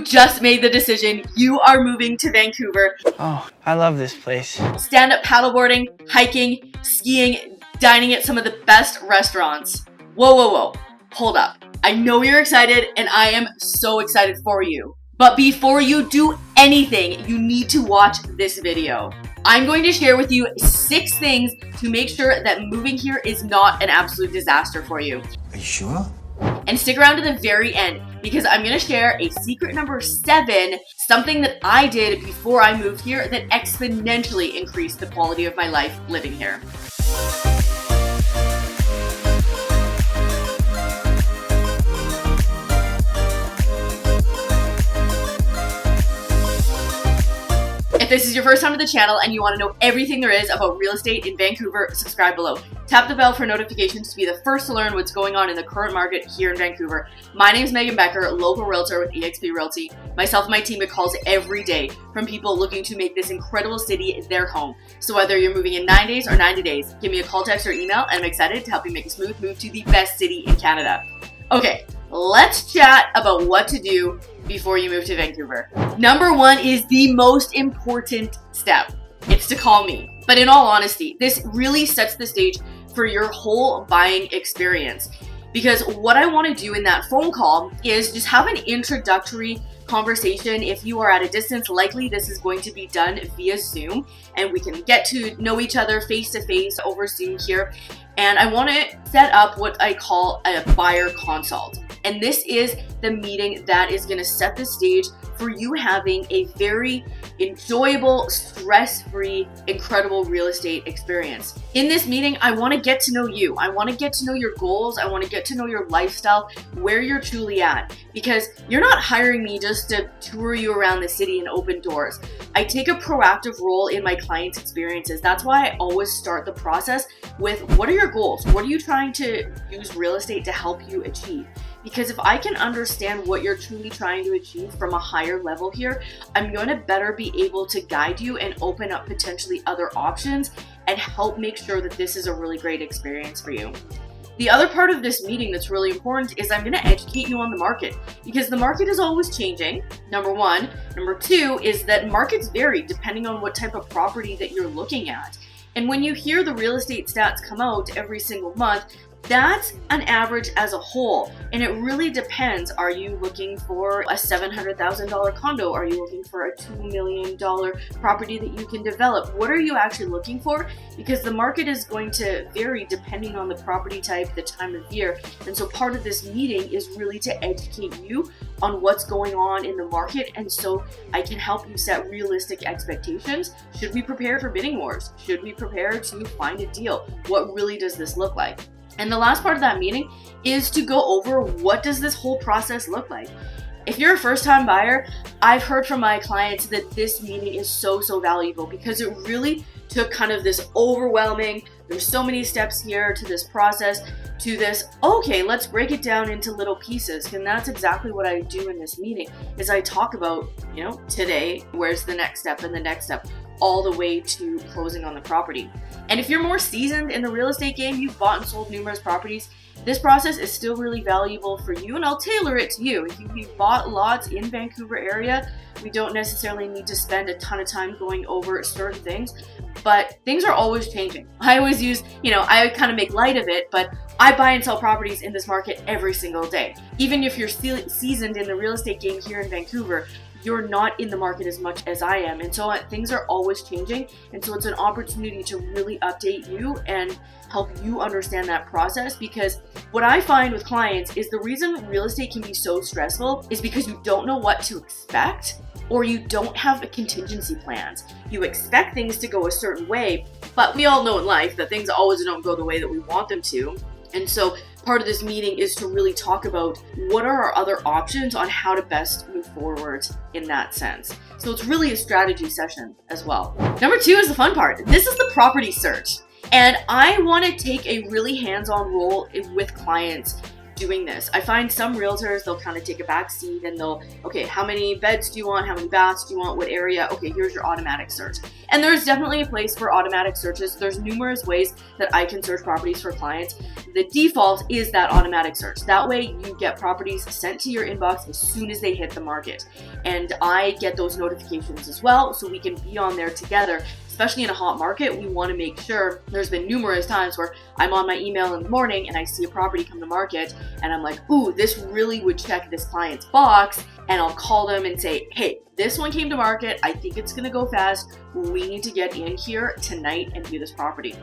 just made the decision. You are moving to Vancouver. Oh, I love this place. Stand-up paddleboarding, hiking, skiing, dining at some of the best restaurants. Whoa, whoa, whoa. Hold up. I know you're excited, and I am so excited for you. But before you do anything, you need to watch this video. I'm going to share with you 6 things to make sure that moving here is not an absolute disaster for you. Are you sure? And stick around to the very end because I'm going to share a secret number 7, something that I did before I moved here that exponentially increased the quality of my life living here. If this is your first time to the channel and you want to know everything there is about real estate in Vancouver, subscribe below. Tap the bell for notifications to be the first to learn what's going on in the current market here in Vancouver. My name is Megan Becker, local realtor with eXp Realty. Myself and my team get calls every day from people looking to make this incredible city their home. So whether you're moving in 9 days or 90 days, give me a call, text, or email, and I'm excited to help you make a smooth move to the best city in Canada. Okay, let's chat about what to do before you move to Vancouver. Number 1 is the most important step. It's to call me. But in all honesty, this really sets the stage for your whole buying experience. Because what I want to do in that phone call is just have an introductory conversation. If you are at a distance, likely this is going to be done via Zoom, and we can get to know each other face to face over Zoom here. And I want to set up what I call a buyer consult. And this is the meeting that is going to set the stage for you having a very enjoyable, stress-free, incredible real estate experience. In this meeting, I want to get to know you. I want to get to know your goals. I want to get to know your lifestyle, where you're truly at. Because you're not hiring me just to tour you around the city and open doors. I take a proactive role in my clients' experiences. That's why I always start the process with, what are your goals? What are you trying to use real estate to help you achieve? Because if I can understand what you're truly trying to achieve from a higher level here, I'm going to better be able to guide you and open up potentially other options and help make sure that this is a really great experience for you. The other part of this meeting that's really important is I'm going to educate you on the market, because the market is always changing, number 1. Number 2 is that markets vary depending on what type of property that you're looking at. And when you hear the real estate stats come out every single month, that's an average as a whole, and it really depends. Are you looking for a $700,000 condo? Are you looking for a $2 million property that you can develop? What are you actually looking for? Because the market is going to vary depending on the property type, the time of year. And so part of this meeting is really to educate you on what's going on in the market, and so I can help you set realistic expectations. Should we prepare for bidding wars? Should we prepare to find a deal? What really does this look like? And the last part of that meeting is to go over, what does this whole process look like? If you're a first-time buyer, I've heard from my clients that this meeting is so valuable, because it really took kind of this overwhelming, there's so many steps here to this process, to this, okay, let's break it down into little pieces. And that's exactly what I do in this meeting, is I talk about, today, where's the next step and the next step, all the way to closing on the property. And if you're more seasoned in the real estate game, you've bought and sold numerous properties, this process is still really valuable for you, and I'll tailor it to you. If you've bought lots in Vancouver area, we don't necessarily need to spend a ton of time going over certain things, but things are always changing. I always use, I kind of make light of it, but I buy and sell properties in this market every single day. Even if you're seasoned in the real estate game here in Vancouver, you're not in the market as much as I am. And so things are always changing. And so it's an opportunity to really update you and help you understand that process. Because what I find with clients is the reason real estate can be so stressful is because you don't know what to expect, or you don't have a contingency plans. You expect things to go a certain way, but we all know in life that things always don't go the way that we want them to. And so part of this meeting is to really talk about what are our other options on how to best move forward in that sense. So it's really a strategy session as well. Number 2 is the fun part. This is the property search. And I want to take a really hands-on role with clients doing this. I find some realtors, they'll kind of take a back seat and they'll, okay, how many beds do you want? How many baths do you want? What area? Okay, here's your automatic search. And there's definitely a place for automatic searches. There's numerous ways that I can search properties for clients. The default is that automatic search. That way you get properties sent to your inbox as soon as they hit the market. And I get those notifications as well, so we can be on there together. Especially in a hot market, we want to make sure. There's been numerous times where I'm on my email in the morning and I see a property come to market and I'm like, ooh, this really would check this client's box. And I'll call them and say, hey, this one came to market. I think it's going to go fast. We need to get in here tonight and view this property.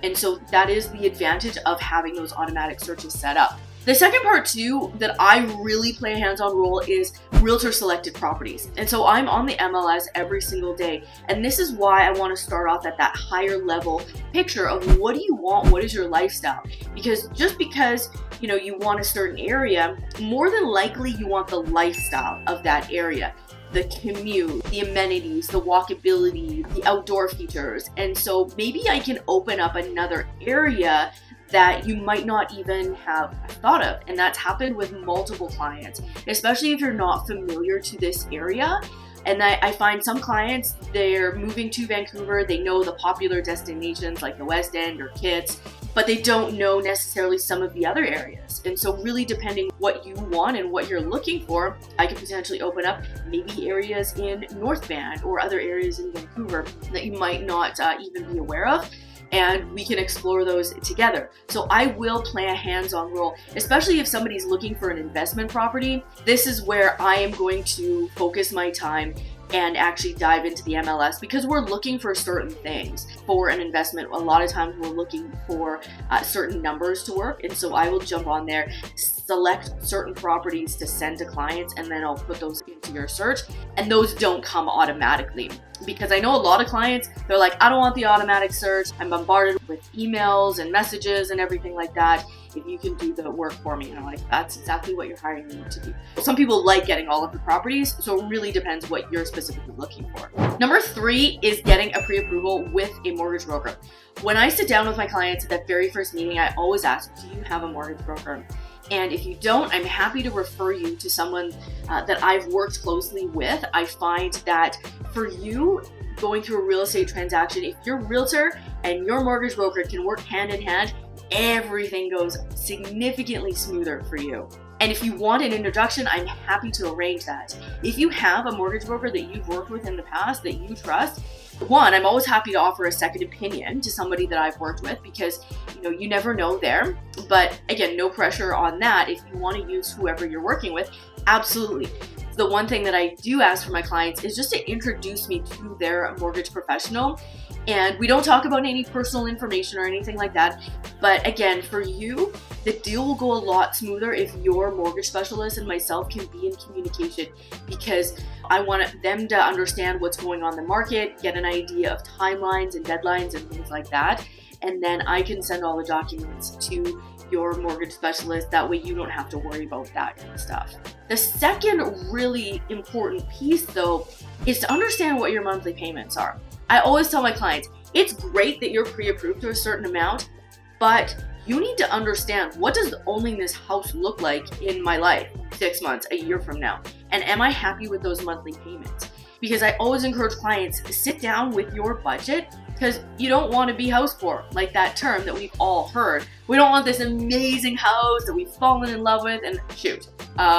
And so that is the advantage of having those automatic searches set up. The second part too that I really play a hands-on role is realtor selected properties. And so I'm on the MLS every single day. And this is why I want to start off at that higher level picture of what do you want? What is your lifestyle? Because just because you want a certain area, more than likely you want the lifestyle of that area. The commute, the amenities, the walkability, the outdoor features. And so maybe I can open up another area that you might not even have thought of. And that's happened with multiple clients, especially if you're not familiar to this area. And I find some clients, they're moving to Vancouver, they know the popular destinations like the West End or Kitts, but they don't know necessarily some of the other areas. And so really depending what you want and what you're looking for, I could potentially open up maybe areas in North Van or other areas in Vancouver that you might not even be aware of. And we can explore those together. So I will play a hands-on role, especially if somebody's looking for an investment property. This is where I am going to focus my time and actually dive into the MLS because we're looking for certain things for an investment. A lot of times we're looking for certain numbers to work. And so I will jump on there, select certain properties to send to clients, and then I'll put those into your search. And those don't come automatically because I know a lot of clients, they're like, I don't want the automatic search. I'm bombarded with emails and messages and everything like that. If you can do the work for me, and I'm like, that's exactly what you're hiring me to do. Some people like getting all of the properties, so it really depends what you're specifically looking for. Number 3 is getting a pre-approval with a mortgage broker. When I sit down with my clients at that very first meeting, I always ask, do you have a mortgage broker? And if you don't, I'm happy to refer you to someone that I've worked closely with. I find that for you, going through a real estate transaction, if your realtor and your mortgage broker can work hand in hand, everything goes significantly smoother for you. And if you want an introduction, I'm happy to arrange that. If you have a mortgage broker that you've worked with in the past that you trust, one, I'm always happy to offer a second opinion to somebody that I've worked with because you never know there. But again, no pressure on that. If you want to use whoever you're working with, absolutely. The one thing that I do ask for my clients is just to introduce me to their mortgage professional. And we don't talk about any personal information or anything like that. But again, for you, the deal will go a lot smoother if your mortgage specialist and myself can be in communication because I want them to understand what's going on in the market, get an idea of timelines and deadlines and things like that. And then I can send all the documents to your mortgage specialist. That way you don't have to worry about that kind of stuff. The second really important piece though is to understand what your monthly payments are. I always tell my clients, it's great that you're pre-approved to a certain amount, but you need to understand, what does owning this house look like in my life 6 months, a year from now? And am I happy with those monthly payments? Because I always encourage clients to sit down with your budget because you don't want to be house poor, like that term that we've all heard. We don't want this amazing house that we've fallen in love with and shoot,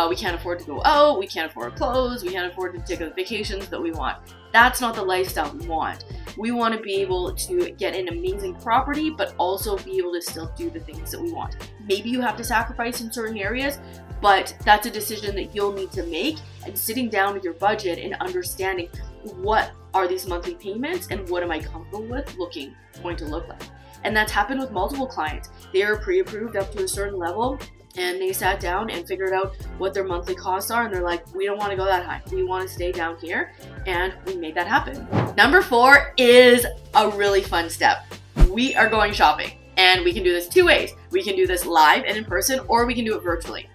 we can't afford to go out, we can't afford clothes, we can't afford to take the vacations that we want. That's not the lifestyle we want. We want to be able to get an amazing property, but also be able to still do the things that we want. Maybe you have to sacrifice in certain areas, but that's a decision that you'll need to make. And sitting down with your budget and understanding what are these monthly payments and what am I comfortable with going to look like. And that's happened with multiple clients. They are pre-approved up to a certain level and they sat down and figured out what their monthly costs are and they're like, we don't want to go that high. We want to stay down here, and we made that happen. Number 4 is a really fun step. We are going shopping, and we can do this 2 ways. We can do this live and in person, or we can do it virtually.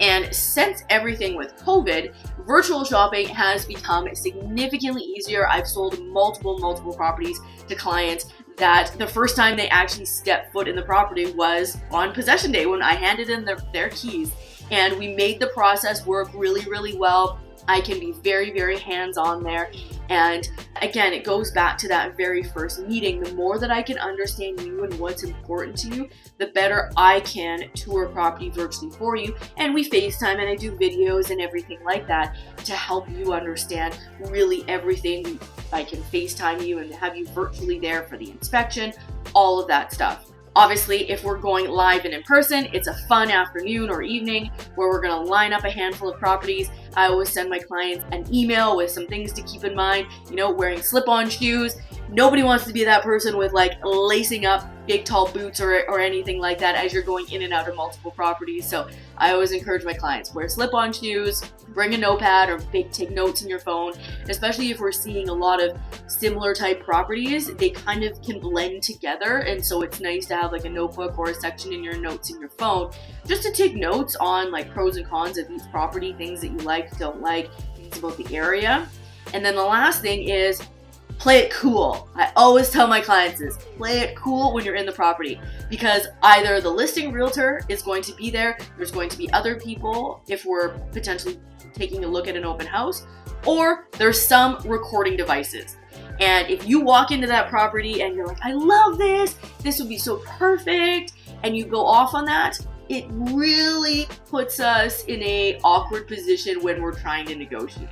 And since everything with COVID, virtual shopping has become significantly easier. I've sold multiple properties to clients that the first time they actually stepped foot in the property was on possession day when I handed in their keys. And we made the process work really well. I can be very, very hands-on there. And again, it goes back to that very first meeting. The more that I can understand you and what's important to you, the better I can tour a property virtually for you. And we FaceTime and I do videos and everything like that to help you understand really everything. I can FaceTime you and have you virtually there for the inspection, all of that stuff. Obviously, if we're going live and in person, it's a fun afternoon or evening where we're gonna line up a handful of properties. I always send my clients an email with some things to keep in mind, wearing slip-on shoes. Nobody wants to be that person with like lacing up big tall boots or anything like that as you're going in and out of multiple properties. So I always encourage my clients, wear slip-on shoes, bring a notepad or take notes in your phone, especially if we're seeing a lot of similar type properties. They kind of can blend together, and so it's nice to have like a notebook or a section in your notes in your phone just to take notes on like pros and cons of each property, things that you like, don't like, things about the area. And then the last thing is play it cool. I always tell my clients this, play it cool when you're in the property, because either the listing realtor is going to be there, there's going to be other people if we're potentially taking a look at an open house, or there's some recording devices. And if you walk into that property and you're like, I love this would be so perfect, and you go off on that, it really puts us in a awkward position when we're trying to negotiate.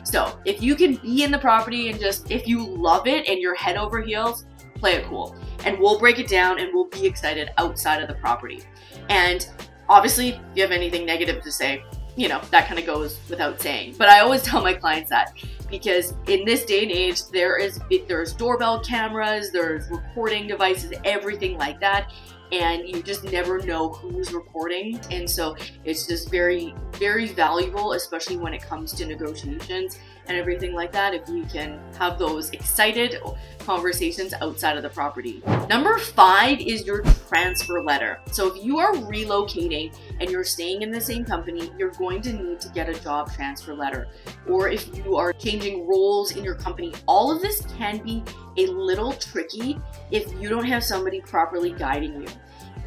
So if you can be in the property and just, if you love it and you're head over heels, play it cool. And we'll break it down and we'll be excited outside of the property. And obviously, if you have anything negative to say, that kind of goes without saying. But I always tell my clients that, because in this day and age, there's doorbell cameras, there's recording devices, everything like that. And you just never know who's recording. And so it's just very, very valuable, especially when it comes to negotiations and everything like that, if you can have those excited conversations outside of the property. Number 5 is your transfer letter. So if you are relocating and you're staying in the same company, you're going to need to get a job transfer letter. Or if you are changing roles in your company, all of this can be a little tricky if you don't have somebody properly guiding you.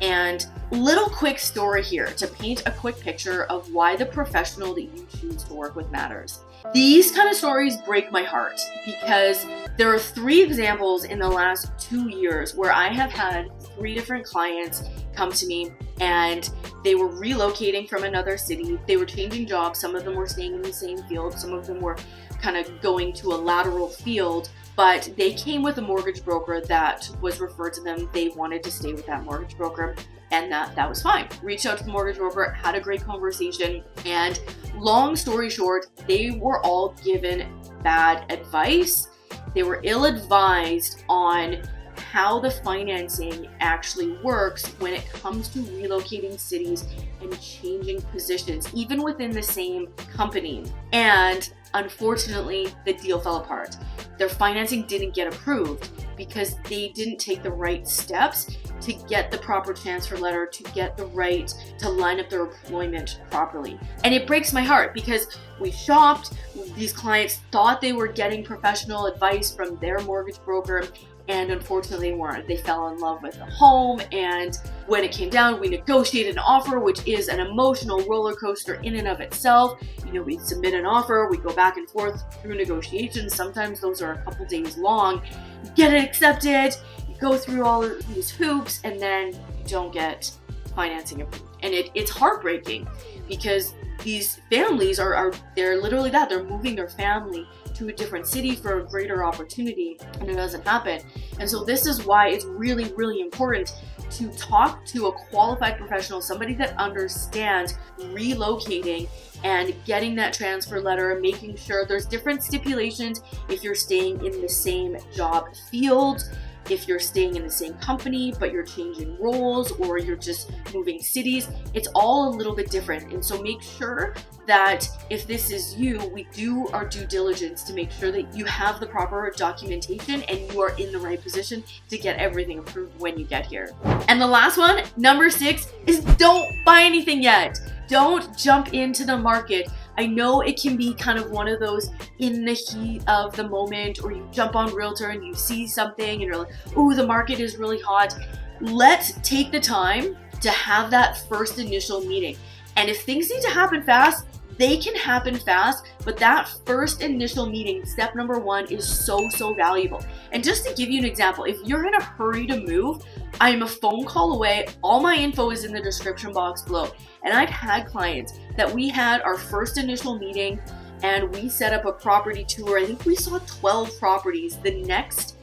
And little quick story here to paint a quick picture of why the professional that you choose to work with matters. These kind of stories break my heart because there are 3 examples in the last 2 years where I have had 3 different clients come to me and they were relocating from another city. They were changing jobs. Some of them were staying in the same field. Some of them were kind of going to a lateral field, but they came with a mortgage broker that was referred to them. They wanted to stay with that mortgage broker, and that was fine. Reached out to the mortgage broker, had a great conversation, and long story short, they were all given bad advice. They were ill-advised on how the financing actually works when it comes to relocating cities and changing positions, even within the same company. And unfortunately, the deal fell apart. Their financing didn't get approved because they didn't take the right steps to get the proper transfer letter, to get the right to line up their employment properly. And it breaks my heart because we shopped, these clients thought they were getting professional advice from their mortgage broker, and unfortunately they weren't. They fell in love with the home, and when it came down, we negotiated an offer, which is an emotional roller coaster in and of itself. We submit an offer, we go back and forth through negotiations. Sometimes those are a couple days long. You get it accepted, you go through all of these hoops, and then you don't get financing approved. And it's heartbreaking because these families they're literally that. They're moving their family to a different city for a greater opportunity, and it doesn't happen. And so this is why it's really, really important to talk to a qualified professional, somebody that understands relocating and getting that transfer letter, making sure there's different stipulations if you're staying in the same job field, if you're staying in the same company, but you're changing roles or you're just moving cities. It's all a little bit different. And so make sure that if this is you, we do our due diligence to make sure that you have the proper documentation and you are in the right position to get everything approved when you get here. And the last one, number 6, is don't buy anything yet. Don't jump into the market. I know it can be kind of one of those in the heat of the moment, or you jump on Realtor and you see something and you're like, ooh, the market is really hot. Let's take the time to have that first initial meeting. And if things need to happen fast, They can happen fast, but that first initial meeting, step number one, is so valuable. And just to give you an example, if you're in a hurry to move, I am a phone call away. All my info is in the description box below. And I've had clients that we had our first initial meeting and we set up a property tour. I think we saw 12 properties. The next,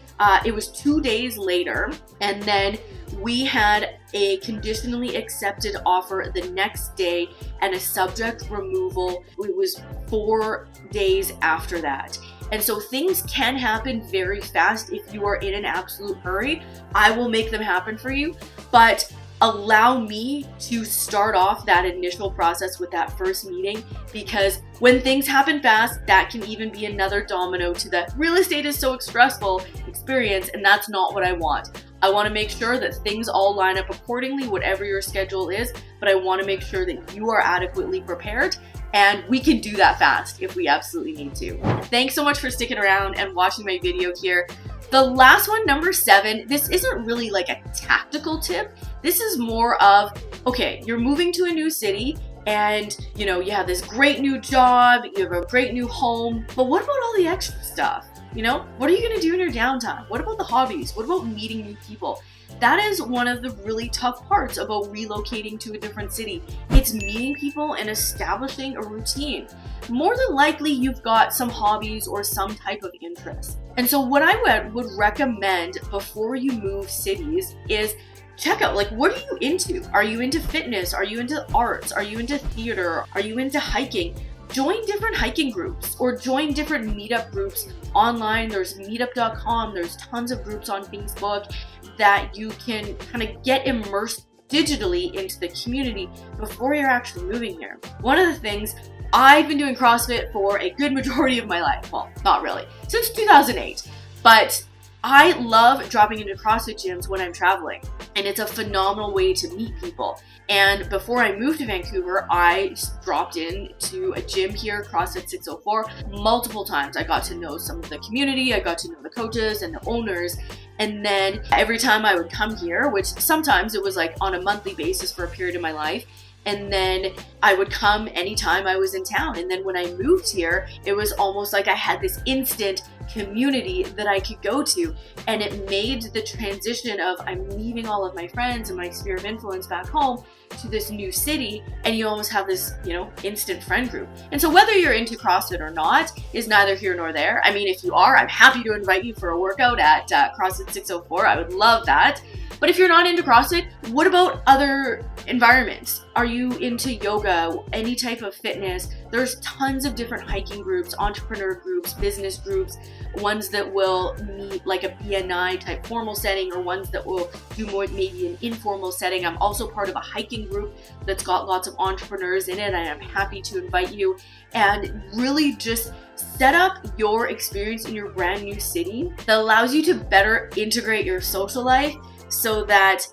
it was 2 days later, and then we had a conditionally accepted offer the next day and a subject removal. It was 4 days after that. And so things can happen very fast if you are in an absolute hurry. I will make them happen for you, but allow me to start off that initial process with that first meeting, because when things happen fast, that can even be another domino to the real estate is so stressful experience, and that's not what I want. I want to make sure that things all line up accordingly, whatever your schedule is, but I want to make sure that you are adequately prepared, and we can do that fast if we absolutely need to. Thanks so much for sticking around and watching my video here. The last one, number 7, this isn't really like a tactical tip. This is more of, okay, you're moving to a new city and you have this great new job, you have a great new home, but what about all the extra stuff? What are you gonna do in your downtime? What about the hobbies? What about meeting new people? That is one of the really tough parts about relocating to a different city. It's meeting people and establishing a routine. More than likely, you've got some hobbies or some type of interest. And so what I would recommend before you move cities is check out, what are you into? Are you into fitness? Are you into arts? Are you into theater? Are you into hiking? Join different hiking groups or join different meetup groups online. There's meetup.com. There's tons of groups on Facebook that you can kind of get immersed digitally into the community before you're actually moving here. One of the things, I've been doing CrossFit for a good majority of my life. Well, not really, since 2008, but I love dropping into CrossFit gyms when I'm traveling, and it's a phenomenal way to meet people. And before I moved to Vancouver, I dropped into a gym here, CrossFit 604, multiple times. I got to know some of the community, I got to know the coaches and the owners. And then every time I would come here, which sometimes it was like on a monthly basis for a period of my life, and then I would come anytime I was in town. And then when I moved here, it was almost like I had this instant community that I could go to. And it made the transition of I'm leaving all of my friends and my sphere of influence back home to this new city, and you almost have this, instant friend group. And so whether you're into CrossFit or not is neither here nor there. I mean, if you are, I'm happy to invite you for a workout at CrossFit 604. I would love that. But if you're not into CrossFit, what about other environments? Are you into yoga, any type of fitness? There's tons of different hiking groups, entrepreneur groups, business groups, ones that will meet like a BNI type formal setting, or ones that will do more maybe an informal setting. I'm also part of a hiking group that's got lots of entrepreneurs in it, and I'm happy to invite you and really just set up your experience in your brand new city that allows you to better integrate your social life, so that,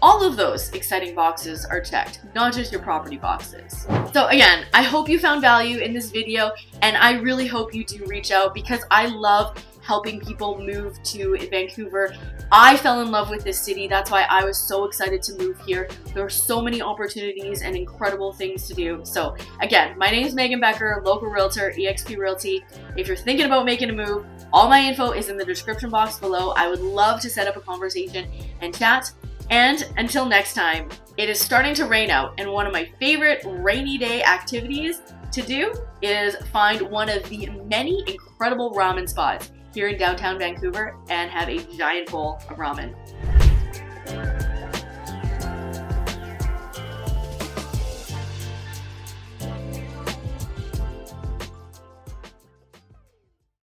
all of those exciting boxes are checked, not just your property boxes. So again, I hope you found value in this video, and I really hope you do reach out, because I love helping people move to Vancouver. I fell in love with this city. That's why I was so excited to move here. There are so many opportunities and incredible things to do. So again, my name is Megan Becker, local realtor, eXp Realty. If you're thinking about making a move, all my info is in the description box below. I would love to set up a conversation and chat. And until next time, it is starting to rain out, and one of my favorite rainy day activities to do is find one of the many incredible ramen spots here in downtown Vancouver and have a giant bowl of ramen.